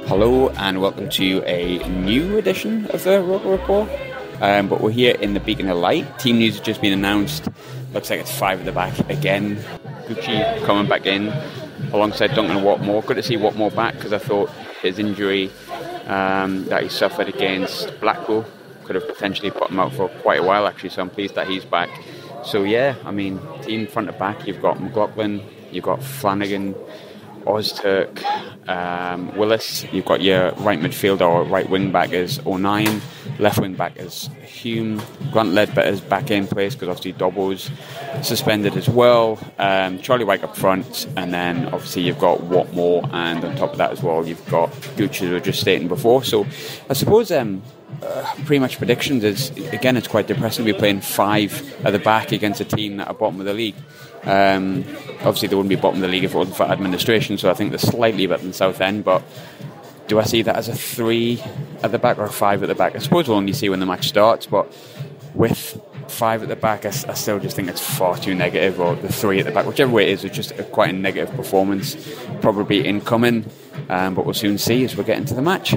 Hello and welcome to a new edition of the ROKER Report. But we're here in the Beacon of Light. Team news has just been announced. Looks like it's 5 at the back again. Gucci coming back in alongside Duncan Watmore. Good to see Watmore back because I thought his injury that he suffered against Blackpool could have potentially put him out for quite a while actually, so I'm pleased that he's back. So yeah, I mean, team front to back, you've got McLaughlin, you've got Flanagan, Ozturk, Willis, you've got your right midfielder or right wing back as O'Nien, left wing back as Hume, Grant Ledbetter's back in place because obviously Dobbo's suspended as well, Charlie White up front, and then obviously you've got Watmore, and on top of that as well you've got Gooch, as we were just stating before. So I suppose pretty much predictions is, again, it's quite depressing to be playing 5 at the back against a team that are bottom of the league. Obviously they wouldn't be bottom of the league if it wasn't for administration, so I think they're slightly better than Southend, but do I see that as a 3 at the back or a 5 at the back? I suppose we'll only see when the match starts, but with 5 at the back, I still just think it's far too negative, or the 3 at the back, whichever way it is, it's just quite a negative performance, probably incoming, but we'll soon see as we get into the match.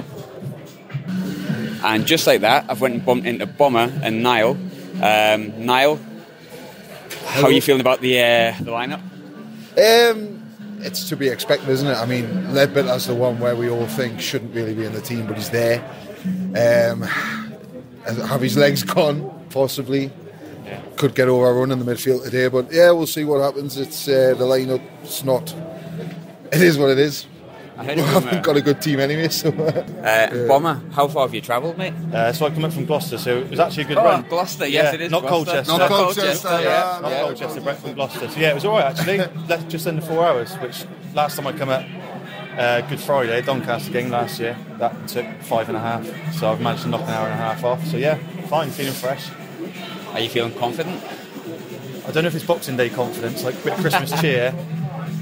And just like that, I've went and bumped into Bomber and Niall. Niall, how are you feeling about the lineup? It's to be expected, isn't it? I mean, Ledbetter's the one where we all think shouldn't really be in the team, but he's there. Have his legs gone, possibly. Yeah. Could get overrun in the midfield today, but yeah, we'll see what happens. It's the lineup. It's not. It is what it is. We haven't got a good team anyway. So. Bomber, how far have you travelled, mate? So I come up from Gloucester, so it was actually a good run. Gloucester, yes, it is. Not Gloucester. Colchester. Not Colchester, Not Colchester, Brett from Gloucester. So yeah, it was all right actually. Left just under 4 hours, which last time I come up Good Friday, Doncaster game last year, that took 5.5. So I've managed to knock an hour and a half off. So yeah, fine, feeling fresh. Are you feeling confident? I don't know if it's Boxing Day confidence, like a bit of Christmas cheer,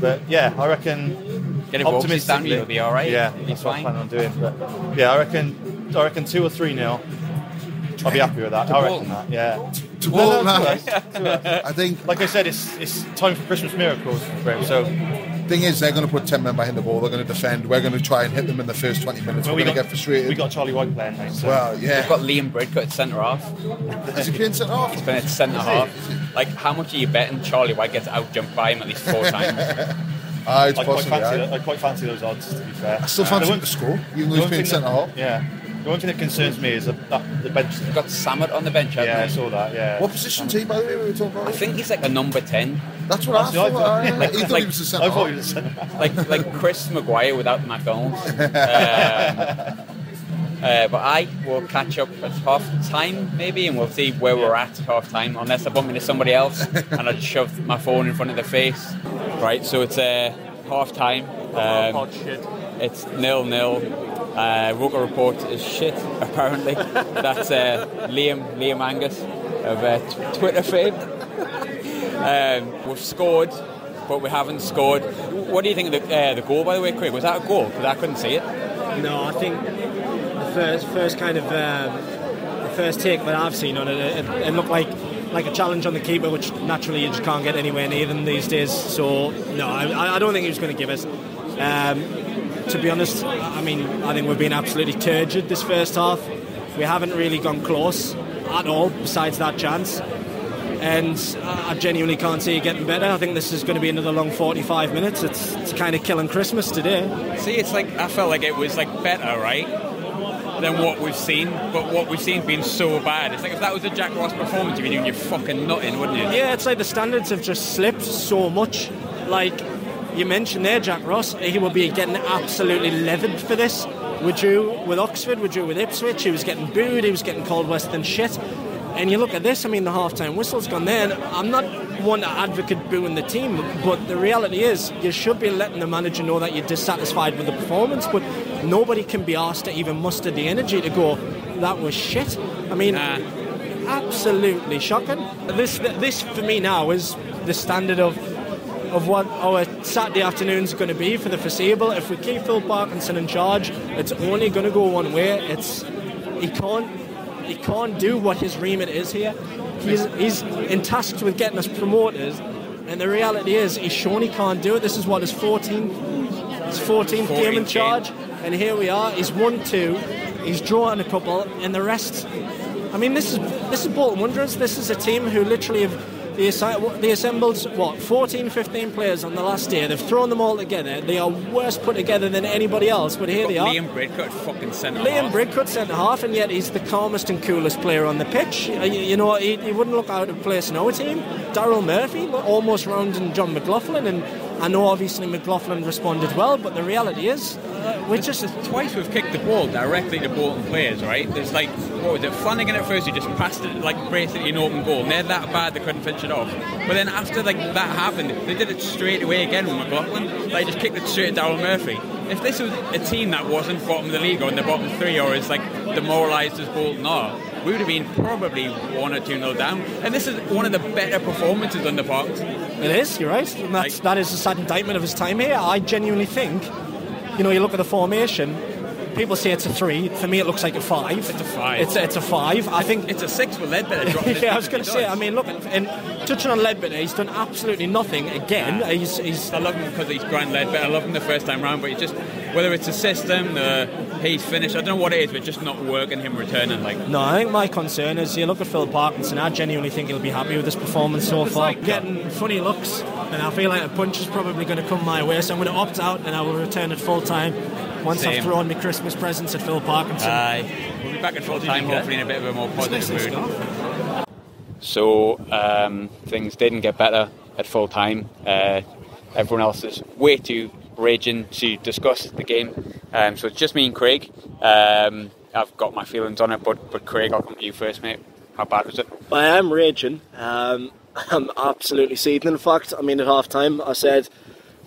but yeah, I reckon. Get it optimistically, you'll be all right. Yeah, that's what I plan on doing. But yeah, I reckon 2 or 3-0. I'll be happy with that. I reckon Bolton. that. Yeah. To Bolton, to us. I think. Like I said, it's time for Christmas miracles, Graham. So. Thing is, they're going to put 10 men behind the ball. They're going to defend. We're going to try and hit them in the first 20 minutes. We're going to get frustrated. We got Charlie White playing, mate. So. Well, yeah. We've got Liam Bridcut at centre half. Is he playing centre half? He's been at centre half. Like, how much are you betting Charlie White gets out jumped by him at least 4 times? I quite fancy those odds, to be fair. I still fancy the score, even though he's playing centre half. Yeah. The one thing that concerns me is the bench. You've got Samet on the bench, haven't I saw that, yeah. What position is he, by the way, we were talking about? I think he's like a number 10. That's what I thought. He thought he was a centre half. I thought he was a centre half. Like Chris Maguire without McDonald's. But I will catch up at half time maybe, and we'll see where we're at half time, unless I bump into somebody else and I shove my phone in front of their face. Right, so it's half time. It's 0-0. ROKER Report is shit, apparently. That's Liam Angus of Twitter fame. We've scored, but we haven't scored. What do you think of the goal, by the way, Craig? Was that a goal? Because I couldn't see it. No, I think the first kind of the first take that I've seen on it, it looked like a challenge on the keeper, which naturally you just can't get anywhere near them these days. So no, I don't think he was going to give us. To be honest, I think we've been absolutely turgid this first half. We haven't really gone close at all, besides that chance. And I genuinely can't see it getting better. I think this is going to be another long 45 minutes. It's kind of killing Christmas today. See, it's like I felt like it was like better, right, than what we've seen. But what we've seen being so bad. It's like if that was a Jack Ross performance, you'd be doing your fucking nutting, wouldn't you? Yeah, it's like the standards have just slipped so much. Like you mentioned there, Jack Ross, he will be getting absolutely leathered for this. We're due with Oxford, we're due with Ipswich. He was getting booed, he was getting called worse than shit. And you look at this, the half-time whistle's gone there, and I'm not one to advocate booing the team, but the reality is you should be letting the manager know that you're dissatisfied with the performance, but nobody can be asked to even muster the energy to go, that was shit. Absolutely shocking. This for me now is the standard of what our Saturday afternoons are going to be for the foreseeable. If we keep Phil Parkinson in charge, it's only going to go one way. He can't do what his remit is here. He's tasked with getting us promoted, and the reality is he's shown he can't do it. This is what his 14th game in charge. and here we are. He's 1-2, he's drawn a couple, and the rest. I mean, this is Bolton Wanderers. This is a team who literally they assembled 14, 15 players on the last day. They've thrown them all together. They are worse put together than anybody else. But here they are. Liam Bridcut fucking centre half. Liam Bridcut centre half, and yet he's the calmest and coolest player on the pitch. You know, he wouldn't look out of place in our team. Daryl Murphy almost rounding John McLaughlin, and I know obviously McLaughlin responded well, but the reality is twice we've kicked the ball directly to Bolton players, right? There's like, what was it, Flanagan at first, he just passed it, like basically an open goal, and they're that bad they couldn't finish it off. But then after like that happened, they did it straight away again with McLaughlin. They just kicked it straight to Daryl Murphy. If this was a team that wasn't bottom of the league or in the bottom three or is like demoralised as Bolton are, we would have been probably 1 or 2-0 down. And this is one of the better performances on the park. It is, you're right. And that is a sad indictment of his time here. I genuinely think, you know, you look at the formation, people say it's a 3. For me, it looks like a 5. It's a 5. It's a 5. I think it's a 6 with Ledbetter dropping. Yeah, I was going to say. I mean, look, and touching on Ledbetter, he's done absolutely nothing again. He's. I love him because he's Grant Ledbetter. I love him the first time round, but he's just, whether it's a system, he's finished. I don't know what it is, but just not working. Him returning No, I think my concern is you look at Phil Parkinson. I genuinely think he'll be happy with this performance so far. Getting funny looks, and I feel like a punch is probably going to come my way, so I'm going to opt out and I will return at full time. Once I've thrown my Christmas presents at Phil Parkinson. We'll be back at full time, hopefully in a bit of a more positive mood. So things didn't get better at full time. Everyone else is way too raging to discuss the game. So it's just me and Craig. I've got my feelings on it, but Craig, I'll come to you first, mate. How bad was it? I am raging. I'm absolutely seething. In fact, I mean, at half time I said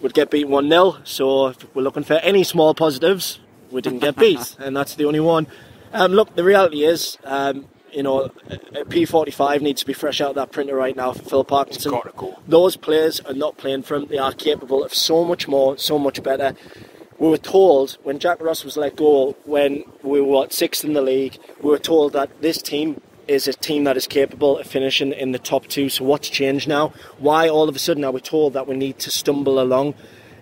we'd get beat 1-0, so if we're looking for any small positives, we didn't get beat, and that's the only one. Look, the reality is, you know, a P45 needs to be fresh out of that printer right now for Phil Parkinson. It's got to go. Those players are not playing for him. They are capable of so much more, so much better. We were told, when Jack Ross was let go, when we were 6th in the league, we were told that this team is a team that is capable of finishing in the top 2. So what's changed now? Why all of a sudden are we told that we need to stumble along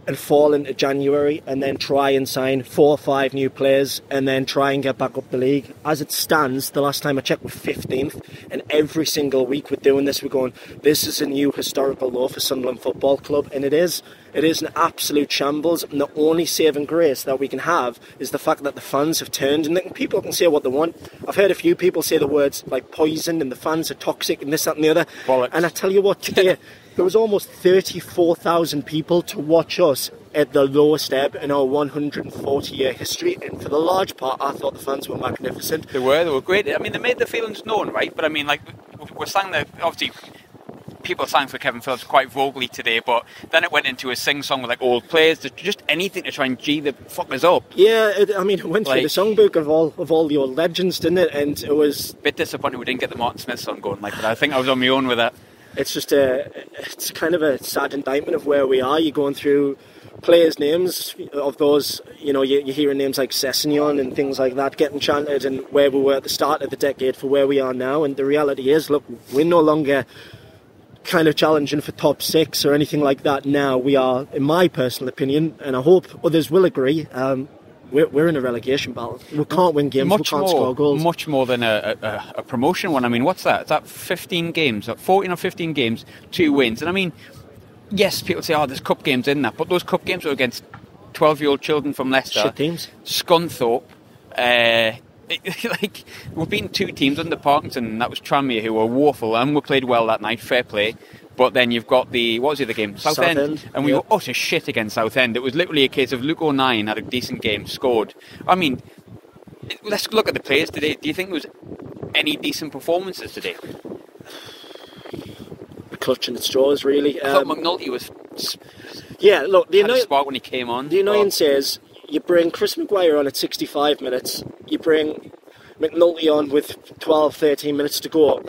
and fall into January and then try and sign 4 or 5 new players and then try and get back up the league? As it stands, the last time I checked, we're 15th, and every single week we're doing this, we're going, this is a new historical low for Sunderland Football Club, and it is an absolute shambles. And the only saving grace that we can have is the fact that the fans have turned, and people can say what they want. I've heard a few people say the words like poison and the fans are toxic and this, that and the other. Bollocks. And I tell you what, today there was almost 34,000 people to watch us at the lowest ebb in our 140-year history, and for the large part I thought the fans were magnificent. They were great. I mean, they made their feelings known, right? But I mean, like, we're saying that obviously people sang for Kevin Phillips quite vocally today, but then it went into a sing-song with like old players, just anything to try and G the fuckers up. Yeah, it went through the songbook of all the old legends, didn't it? And it was a bit disappointed we didn't get the Martin Smith song going, like, but I think I was on my own with that. It's just it's kind of a sad indictment of where we are. You're going through players' names of those, you know, you're hearing names like Sessegnon and things like that getting chanted, and where we were at the start of the decade for where we are now. And the reality is, look, we're no longer kind of challenging for top 6 or anything like that now. We are, in my personal opinion, and I hope others will agree, we're in a relegation battle. We can't win games, we can't score goals. Much more than a promotion one. I mean, what's that? Is that 15 games, 14 or 15 games, 2 wins? And I mean, yes, people say, there's cup games in that, but those cup games are against 12-year-old children from Leicester. Shit teams. Scunthorpe. Like, we've beaten 2 teams under Parkinson, and that was Tranmere, who were woeful, and we played well that night, fair play. But then you've got what was the other game? Southend. And we were utter shit against Southend. It was literally a case of Luke O'Nien had a decent game, scored. I mean, let's look at the players today. Do you think there was any decent performances today? Clutching at straws, really. I thought McNulty was... Yeah, look, had a spark when he came on. The annoyance is, you bring Chris Maguire on at 65 minutes, you bring McNulty on with 12, 13 minutes to go.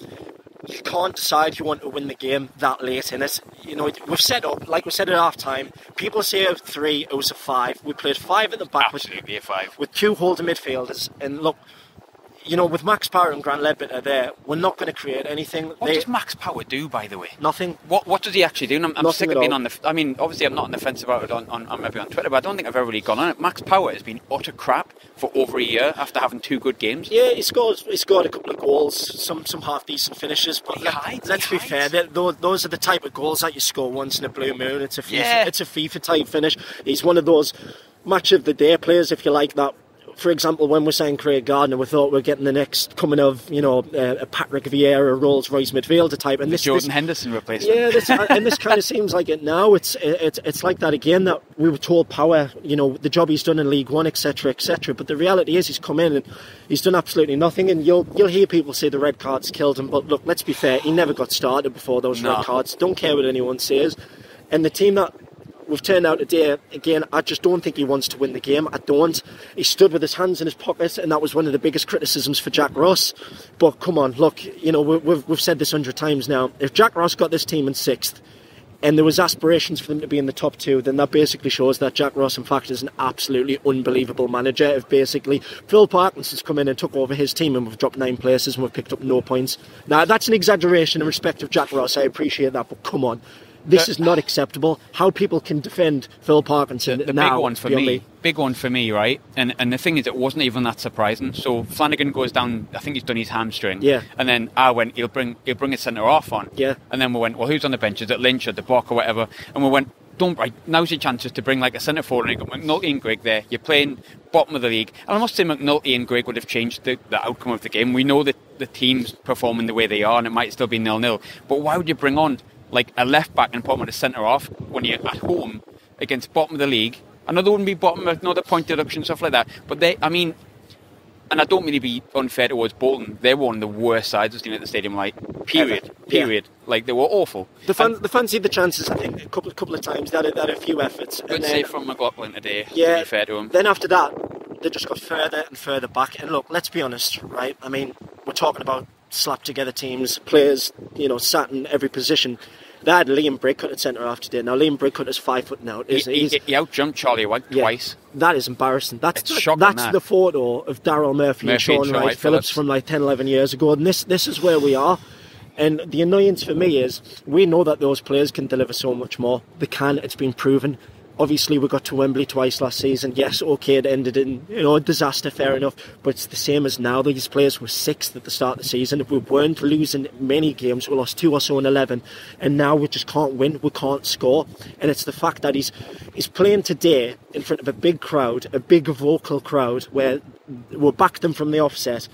You can't decide you want to win the game that late in it. You know, we've set up, like we said at half time, people say a 3, it was a 5. We played 5 at the back. Absolutely a 5. With 2 holding midfielders. And look, with Max Power and Grant Ledbetter there, we're not going to create anything. What does Max Power do, by the way? Nothing. What does he actually do? And I'm sick of being all. on the... I mean, obviously I'm not on the fence about it on maybe on Twitter, but I don't think I've ever really gone on it. Max Power has been utter crap for over a year after having 2 good games. Yeah, he scored a couple of goals, some half-decent finishes, but let's be fair, those are the type of goals that you score once in a blue moon. It's a FIFA-type finish. He's one of those match-of-the-day players, if you like, that... For example, when we signed Craig Gardner, we thought we were getting the next coming of, a Patrick Vieira, Rolls-Royce midfielder type, and this Jordan Henderson replacement. Yeah, and this kind of seems like it now. It's like that again. That we were told Power, the job he's done in League One, etc., etc. But the reality is, he's come in and he's done absolutely nothing. And you'll hear people say the red cards killed him, but look, let's be fair. He never got started before those red cards. Don't care what anyone says. And the team that we've turned out today, again, I just don't think he wants to win the game. I don't. He stood with his hands in his pockets, and that was one of the biggest criticisms for Jack Ross. But come on, look, we've said this 100 times now. If Jack Ross got this team in 6th, and there was aspirations for them to be in the top 2, then that basically shows that Jack Ross, in fact, is an absolutely unbelievable manager. If basically Phil Parkinson's come in and took over his team and we've dropped 9 places and we've picked up no points. Now, that's an exaggeration in respect of Jack Ross. I appreciate that, but come on. This is not acceptable. How people can defend Phil Parkinson the now, big one for me, right? And the thing is, it wasn't even that surprising. So Flanagan goes down. I think he's done his hamstring. Yeah. And then I went, he'll bring a centre off on. Yeah. And then we went, well, who's on the bench? Is it Lynch or the Bock or whatever? And we went, now's your chances to bring like a centre forward. And you got McNulty and Grigg there. You're playing bottom of the league. And I must say, McNulty and Grigg would have changed the outcome of the game. We know that the team's performing the way they are, and it might still be 0-0. But why would you bring on like a left back and put him at a centre off when you're at home against bottom of the league? I know there wouldn't be another point deduction, stuff like that, but and I don't mean to be unfair towards Bolton, they were one of the worst sides I've seen at the stadium, period. Yeah. Like, they were awful. The fancied the chances, I think, a couple of times. They had a few efforts. Good save from McLaughlin today, to be fair to him. Then after that, they just got further and further back. And look, let's be honest, right? I mean, we're talking about slapped together teams, players, sat in every position. They had Liam Brigcutt at centre half today. Now, Liam Brigcutt is 5 foot now. He out-jumped Charlie White twice. That is embarrassing. That's shocking. The photo of Daryl Murphy and Sean Wright Phillips from 10, 11 years ago. And this is where we are. And the annoyance for me is we know that those players can deliver so much more. They can. It's been proven. Obviously, we got to Wembley twice last season. Yes, okay, it ended in a disaster, fair enough. But it's the same as now. These players were 6th at the start of the season. If we weren't losing many games, we lost 2 or so in 11. And now we just can't win. We can't score. And it's the fact that he's playing today in front of a big crowd, a big vocal crowd, where we'll back them from the offset.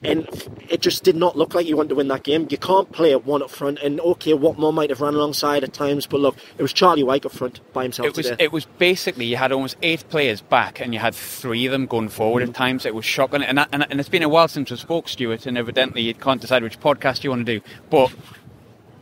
And it just did not look like you wanted to win that game. You can't play at one up front. And okay, Watmore might have run alongside at times, but look, it was Charlie White up front by himself today. It was basically, you had almost 8 players back and you had 3 of them going forward at times. It was shocking. And it's been a while since we spoke, Stuart, and evidently you can't decide which podcast you want to do. But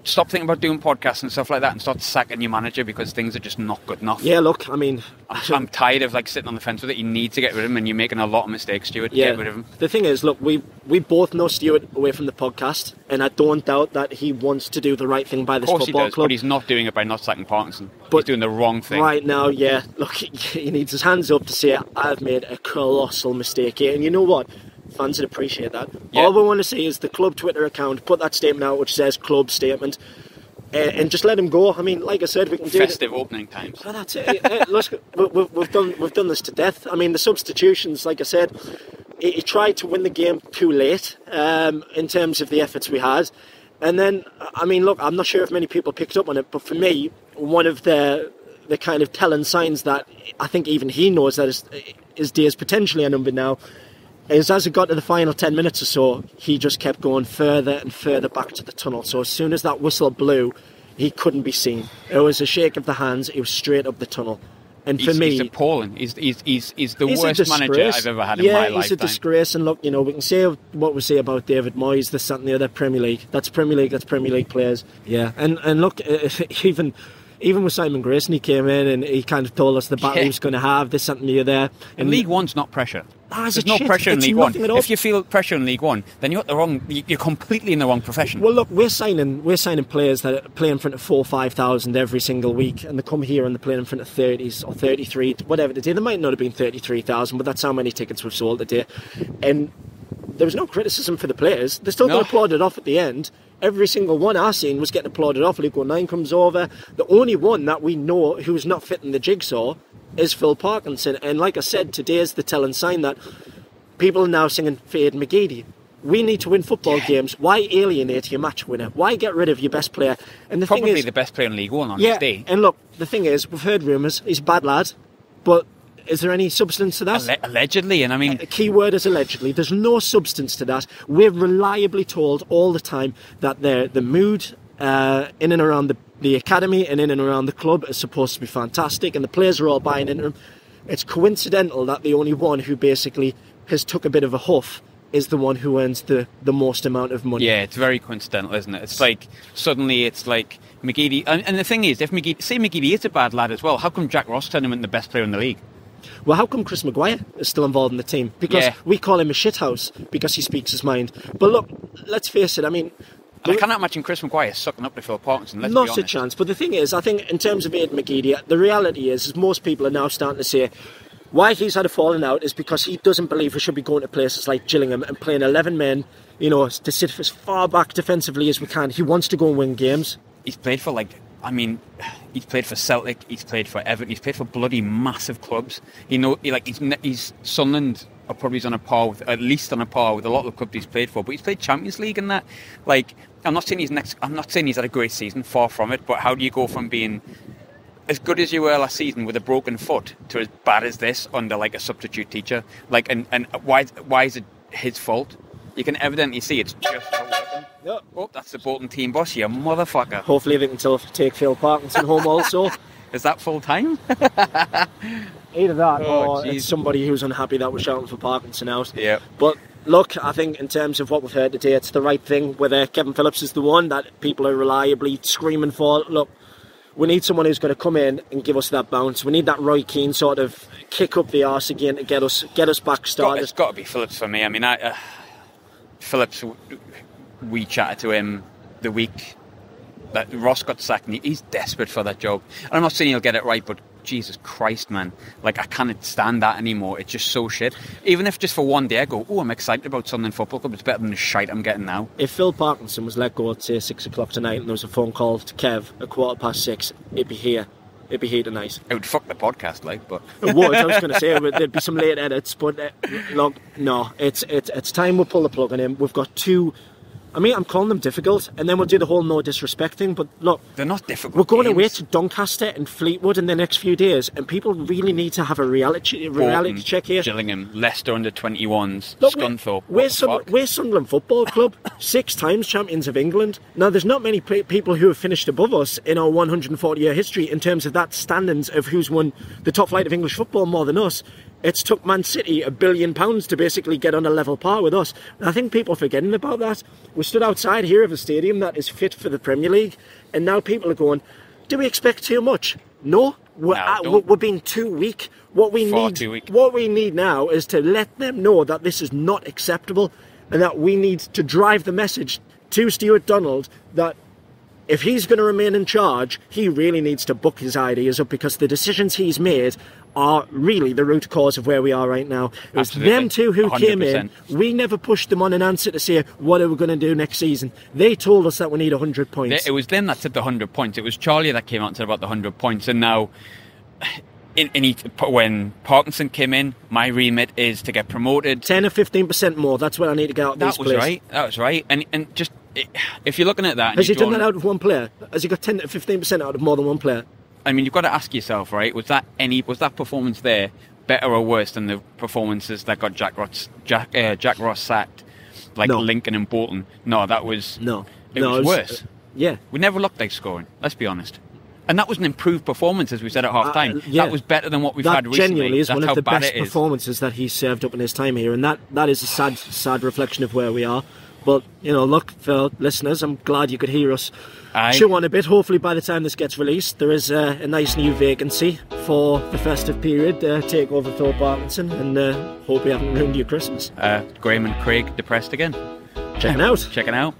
stop thinking about doing podcasts and stuff like that and start sacking your manager because things are just not good enough. Yeah, look, I mean, I'm tired of sitting on the fence with it. You need to get rid of him, and you're making a lot of mistakes, Stuart. Yeah. Get rid of him. The thing is, look, we both know Stuart away from the podcast, and I don't doubt that he wants to do the right thing by this football club. Of course he does, but he's not doing it by not sacking Parkinson. He's doing the wrong thing. Right now, yeah, look, he needs his hands up to say, I've made a colossal mistake here. And you know what? Fans would appreciate that. Yeah. All we want to see is the club Twitter account put that statement out which says club statement. And just let him go. I mean, like I said, we can do festive opening times. Well, that's it. We've done this to death. I mean, the substitutions, like I said, he tried to win the game too late in terms of the efforts we had. And then, I mean, look, I'm not sure if many people picked up on it, but for me, one of the kind of telling signs that I think even he knows that his day is potentially a number now is as it got to the final 10 minutes or so, he just kept going further and further back to the tunnel. So as soon as that whistle blew, he couldn't be seen. It was a shake of the hands. He was straight up the tunnel. And for me, he's appalling. He's the worst manager I've ever had in my lifetime. Yeah, he's a disgrace. And look, we can say what we say about David Moyes, this, that and the other. Premier League. That's Premier League. That's Premier League players. Yeah. And look, even with Simon Grayson, he came in and he kind of told us the battle he was going to have, this, that and the other. And League One's not pressure. There's no pressure in League One. If you feel pressure in League One, then you're completely in the wrong profession. Well, look, we're signing players that play in front of 4,000 or 5,000 every single week, and they come here and they play in front of 30s or 33, whatever today. There might not have been 33,000, but that's how many tickets we've sold today. And there was no criticism for the players. They still got applauded off at the end. Every single one I've seen was getting applauded off. Luke O'Nien comes over. The only one that we know who's not fitting the jigsaw is Phil Parkinson. And like I said, today's the telling sign that people are now singing for Aidan McGeady. We need to win football games. Why alienate your match winner? Why get rid of your best player? And the Probably thing is, the best player in League One on his day. And look, the thing is, we've heard rumours. He's a bad lad, but is there any substance to that? Allegedly, and I mean... The key word is allegedly. There's no substance to that. We're reliably told all the time that the mood in and around the academy and in and around the club is supposed to be fantastic, and the players are all buying into him. It's coincidental that the only one who basically has took a bit of a huff is the one who earns the most amount of money. Yeah, it's very coincidental, isn't it? It's like, suddenly it's like McGeady... And the thing is, if McGeady is a bad lad as well, how come Jack Ross turned him into the best player in the league? Well, how come Chris Maguire is still involved in the team? Because we call him a shithouse because he speaks his mind. But look, let's face it, I mean... I cannot imagine Chris Maguire sucking up to Phil Parkinson, let's be honest. Not a chance. But the thing is, I think in terms of Aidan McGeady, the reality is most people are now starting to say why he's had a falling out is because he doesn't believe we should be going to places like Gillingham and playing 11 men, you know, to sit as far back defensively as we can. He wants to go and win games. He's played for, he's played for Celtic, he's played for Everton, he's played for bloody massive clubs. He's Sunderland are probably on a par with, at least on a par with a lot of the clubs he's played for. But he's played Champions League and that. Like, I'm not saying he's had a great season, far from it. But how do you go from being as good as you were last season with a broken foot to as bad as this under like a substitute teacher? Like, and why is it his fault? You can evidently see it's just not working. Yep. Oh, that's the Bolton team boss, you motherfucker. Hopefully they can take Phil Parkinson home also. Is that full time? Either that or it's somebody who's unhappy that we're shouting for Parkinson out. Yeah. But look, I think in terms of what we've heard today, it's the right thing. Whether Kevin Phillips is the one that people are reliably screaming for. Look, we need someone who's going to come in and give us that bounce. We need that Roy Keane sort of kick up the arse again to get us back started. It's got to be Phillips for me. I mean, Phillips, we chatted to him the week that Ross got sacked, and he's desperate for that job. And I'm not saying he'll get it right, but Jesus Christ, man. Like, I can't stand that anymore. It's just so shit. Even if just for one day I go, I'm excited about Sunderland Football Club, it's better than the shite I'm getting now. If Phil Parkinson was let go at, say, 6 o'clock tonight and there was a phone call to Kev at 6:15, it'd be here. It'd be here tonight. It would fuck the podcast, like, but... It would, I was going to say, there'd be some late edits, but look, no, it's time we pull the plug on him. We've got two... I mean, I'm calling them difficult, and then we'll do the whole no disrespecting, but look... They're not difficult We're going games. away to Doncaster and Fleetwood in the next few days, and people really need to have a reality check here. Gillingham, Leicester under-21s, Look, Scunthorpe. We're Sunderland Football Club, 6 times champions of England. Now, there's not many people who have finished above us in our 140-year history in terms of that standings of who's won the top flight of English football more than us. It's took Man City £1 billion to basically get on a level par with us. And I think people are forgetting about that. We stood outside here of a stadium that is fit for the Premier League, and now people are going, do we expect too much? No, we're being too weak. What we need now is to let them know that this is not acceptable, and that we need to drive the message to Stuart Donald that if he's going to remain in charge, he really needs to buck his ideas up, because the decisions he's made are really the root cause of where we are right now. It was them two who 100%. Came in. We never pushed them on an answer to say, what are we going to do next season? They told us that we need 100 points. It was them that said the 100 points. It was Charlie that came out and said about the 100 points. And now, when Parkinson came in, my remit is to get promoted. 10 or 15% more. That's what I need to get out of this place. That was right. And just, if you're looking at that... Has he done that out of one player? Has he got 10 to 15% out of more than one player? I mean, you've got to ask yourself, right? Was that performance there better or worse than the performances that got Jack Ross sacked, like Lincoln and Bolton? No, that was it was worse. Yeah, we never looked like scoring. Let's be honest. And that was an improved performance, as we said at half time. That was better than what we've had recently. That genuinely is one of the best performances that he's served up in his time here, and that is a sad reflection of where we are. But, look, for listeners, I'm glad you could hear us chew on a bit. Hopefully by the time this gets released, there is a nice new vacancy for the festive period to take over Phil Parkinson, and hope we haven't ruined your Christmas. Graham and Craig depressed again. Checking out.